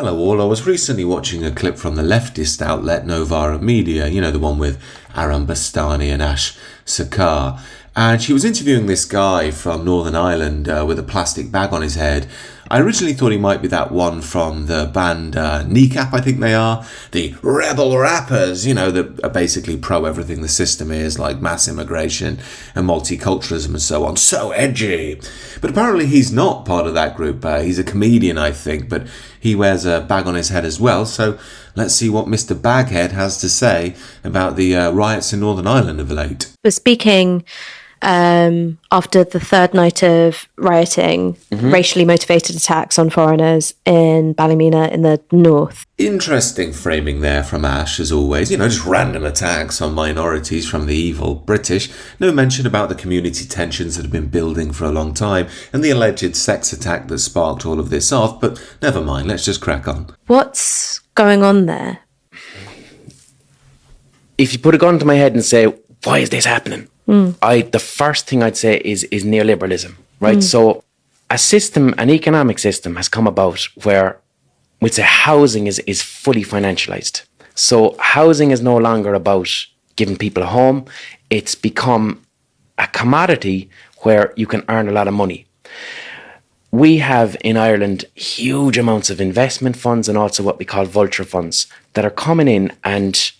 Hello all, I was recently watching a clip from the leftist outlet Novara Media, you know, the one with Aram Bastani and Ash Sakar. And she was interviewing this guy from Northern Ireland with a plastic bag on his head. I originally thought he might be that one from the band Kneecap, I think they are. The rebel rappers, you know, that are basically pro-everything the system is, like mass immigration and multiculturalism and so on. So edgy. But apparently he's not part of that group. He's a comedian, I think, but he wears a bag on his head as well. So let's see what Mr. Baghead has to say about the riots in Northern Ireland of late. Was speaking after the third night of rioting, racially motivated attacks on foreigners in Ballymena in the north. Interesting framing there from Ash, as always. You know, just random attacks on minorities from the evil British. No mention about the community tensions that have been building for a long time and the alleged sex attack that sparked all of this off. But never mind, let's just crack on. What's going on there? If you put a gun to my head and say, why is this happening? The first thing I'd say is neoliberalism, right? So a system, an economic system has come about where we'd say housing is fully financialized. So housing is no longer about giving people a home. It's become a commodity where you can earn a lot of money. We have in Ireland huge amounts of investment funds and also what we call vulture funds that are coming in and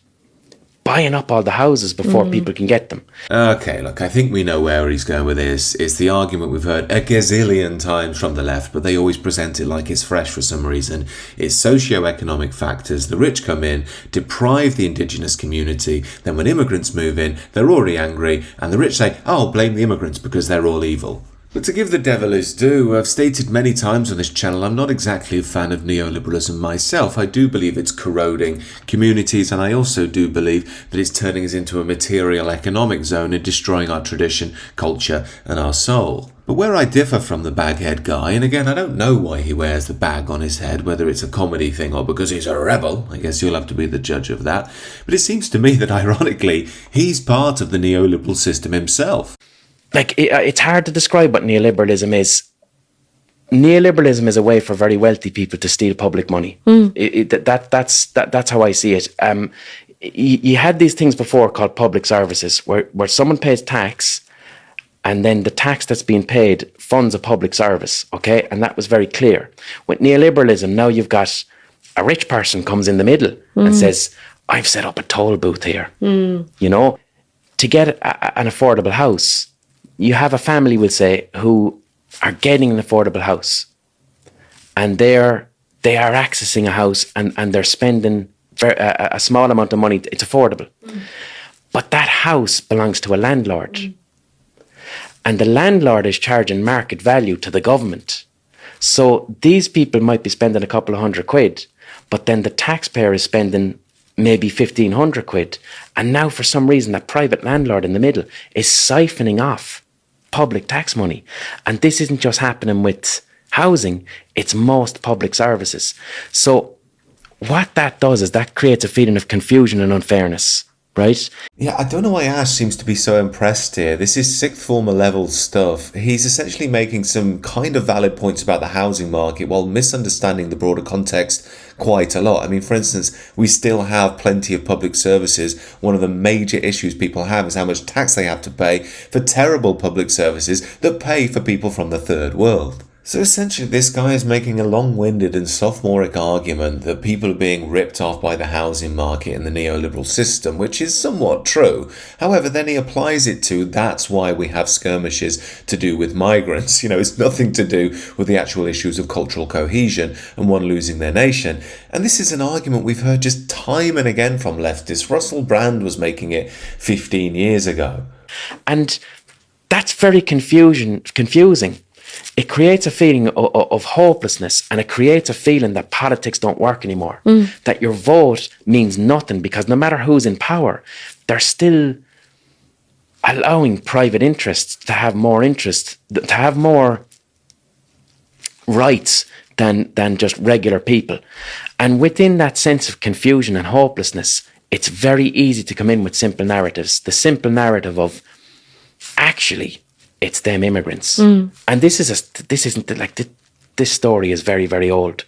buying up all the houses before people can get them. Okay, look, I think we know where he's going with this. It's the argument we've heard a gazillion times from the left, but they always present it like it's fresh for some reason. It's socio-economic factors. The rich come in, deprive the indigenous community. Then when immigrants move in, they're already angry, and the rich say, oh, blame the immigrants because they're all evil. But to give the devil his due, I've stated many times on this channel I'm not exactly a fan of neoliberalism myself. I do believe it's corroding communities, and I also do believe that it's turning us into a material economic zone and destroying our tradition, culture and our soul. But where I differ from the baghead guy, and again I don't know why he wears the bag on his head, whether it's a comedy thing or because he's a rebel, I guess you'll have to be the judge of that, but it seems to me that ironically he's part of the neoliberal system himself. Like, it's hard to describe what neoliberalism is. Neoliberalism is a way for very wealthy people to steal public money. That's how I see it. You had these things before called public services, where someone pays tax, and then the tax that's being paid funds a public service, okay? And that was very clear. With neoliberalism, now you've got a rich person comes in the middle and says, I've set up a toll booth here. You know, to get an affordable house, you have a family, we'll say, who are getting an affordable house, and they are accessing a house and they're spending a small amount of money. It's affordable. But that house belongs to a landlord, and the landlord is charging market value to the government. So these people might be spending a couple of £100, but then the taxpayer is spending maybe 1,500 quid. And now for some reason that private landlord in the middle is siphoning off public tax money. And this isn't just happening with housing, it's most public services. So what that does is that creates a feeling of confusion and unfairness, right? Yeah, I don't know why Ash seems to be so impressed here. This is sixth former level stuff. He's essentially making some kind of valid points about the housing market while misunderstanding the broader context quite a lot. I mean, for instance, we still have plenty of public services. One of the major issues people have is how much tax they have to pay for terrible public services that pay for people from the third world. So essentially this guy is making a long-winded and sophomoric argument that people are being ripped off by the housing market and the neoliberal system, which is somewhat true. However, then he applies it to that's why we have skirmishes to do with migrants. You know, it's nothing to do with the actual issues of cultural cohesion and one losing their nation. And this is an argument we've heard just time and again from leftists. Russell Brand was making it 15 years ago. And that's very confusing. It creates a feeling of hopelessness, and it creates a feeling that politics don't work anymore, that your vote means nothing, because no matter who's in power, they're still allowing private interests to have more rights than just regular people. And within that sense of confusion and hopelessness, it's very easy to come in with simple narratives. The simple narrative of, actually, it's them immigrants. And this story is very, very old.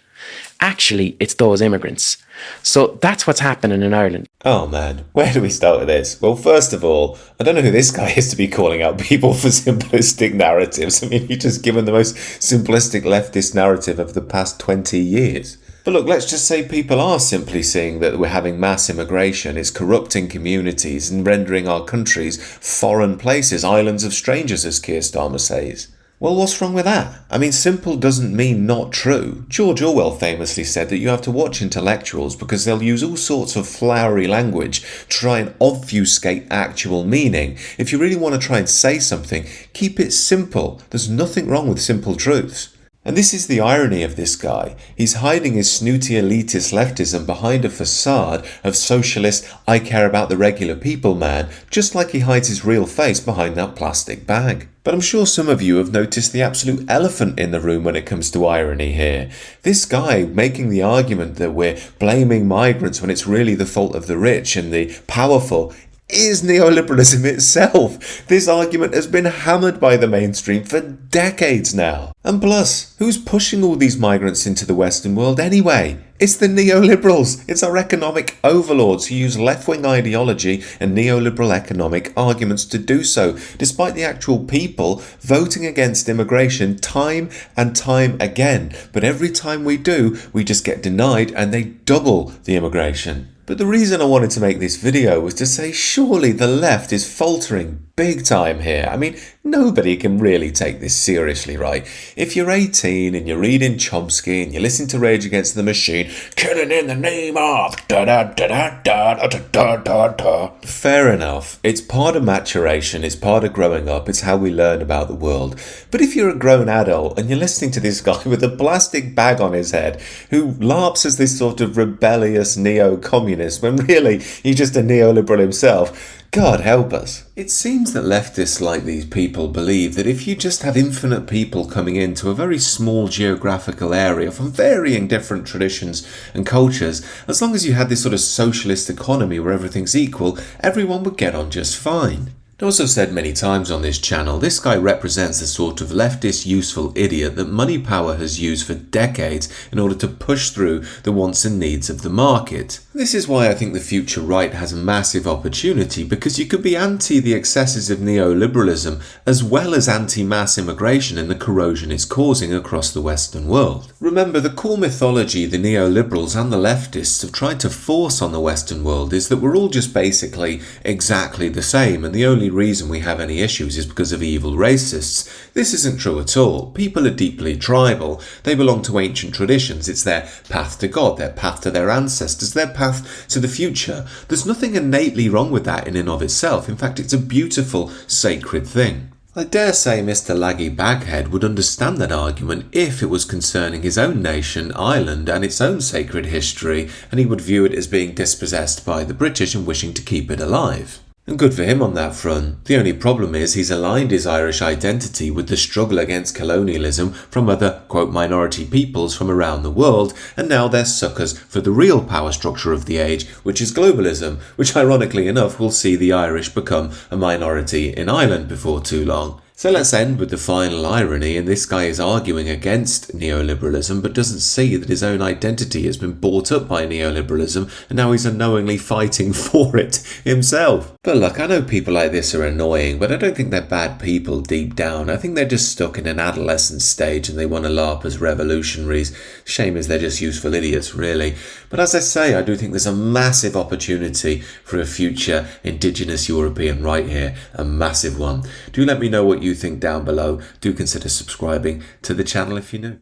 actually it's those immigrants. So that's what's happening in Ireland. Oh man, where do we start with this? Well, first of all, I don't know who this guy is to be calling out people for simplistic narratives. I mean, he's just given the most simplistic leftist narrative of the past 20 years. But look, let's just say people are simply seeing that we're having mass immigration, it's corrupting communities and rendering our countries foreign places, islands of strangers, as Keir Starmer says. Well, what's wrong with that? I mean, simple doesn't mean not true. George Orwell famously said that you have to watch intellectuals because they'll use all sorts of flowery language to try and obfuscate actual meaning. If you really want to try and say something, keep it simple. There's nothing wrong with simple truths. And this is the irony of this guy. He's hiding his snooty elitist leftism behind a facade of socialist, I care about the regular people man, just like he hides his real face behind that plastic bag. But I'm sure some of you have noticed the absolute elephant in the room when it comes to irony here. This guy making the argument that we're blaming migrants when it's really the fault of the rich and the powerful is neoliberalism itself. This argument has been hammered by the mainstream for decades now. And plus, who's pushing all these migrants into the Western world anyway? It's the neoliberals. It's our economic overlords who use left-wing ideology and neoliberal economic arguments to do so, despite the actual people voting against immigration time and time again. But every time we do, we just get denied and they double the immigration. But the reason I wanted to make this video was to say surely the left is faltering big time here. I mean, nobody can really take this seriously, right? If you're 18 and you're reading Chomsky and you listen to Rage Against the Machine, killing in the name of da-da-da-da-da-da-da-da-da. Fair enough. It's part of maturation, it's part of growing up, it's how we learn about the world. But if you're a grown adult and you're listening to this guy with a plastic bag on his head who larps as this sort of rebellious neo-communist when really he's just a neoliberal himself, God help us. It seems that leftists like these people believe that if you just have infinite people coming into a very small geographical area from varying different traditions and cultures, as long as you had this sort of socialist economy where everything's equal, everyone would get on just fine. I've also said many times on this channel, this guy represents the sort of leftist useful idiot that money power has used for decades in order to push through the wants and needs of the market. This is why I think the future right has a massive opportunity, because you could be anti the excesses of neoliberalism as well as anti-mass immigration and the corrosion it's causing across the Western world. Remember, the core mythology the neoliberals and the leftists have tried to force on the Western world is that we're all just basically exactly the same, and the only reason we have any issues is because of evil racists. This isn't true at all. People are deeply tribal. They belong to ancient traditions. It's their path to God, their path to their ancestors, their path to the future. There's nothing innately wrong with that in and of itself. In fact, it's a beautiful, sacred thing. I dare say Mr. Laggy Baghead would understand that argument if it was concerning his own nation, Ireland, and its own sacred history, and he would view it as being dispossessed by the British and wishing to keep it alive. And good for him on that front. The only problem is he's aligned his Irish identity with the struggle against colonialism from other, quote, minority peoples from around the world, and now they're suckers for the real power structure of the age, which is globalism, which ironically enough will see the Irish become a minority in Ireland before too long. So let's end with the final irony, and this guy is arguing against neoliberalism but doesn't see that his own identity has been bought up by neoliberalism and now he's unknowingly fighting for it himself. But look, I know people like this are annoying, but I don't think they're bad people deep down. I think they're just stuck in an adolescent stage and they want to LARP as revolutionaries. Shame is they're just useful idiots, really. But as I say, I do think there's a massive opportunity for a future Indigenous European right here, a massive one. Do let me know what you think down below. Do consider subscribing to the channel if you're new.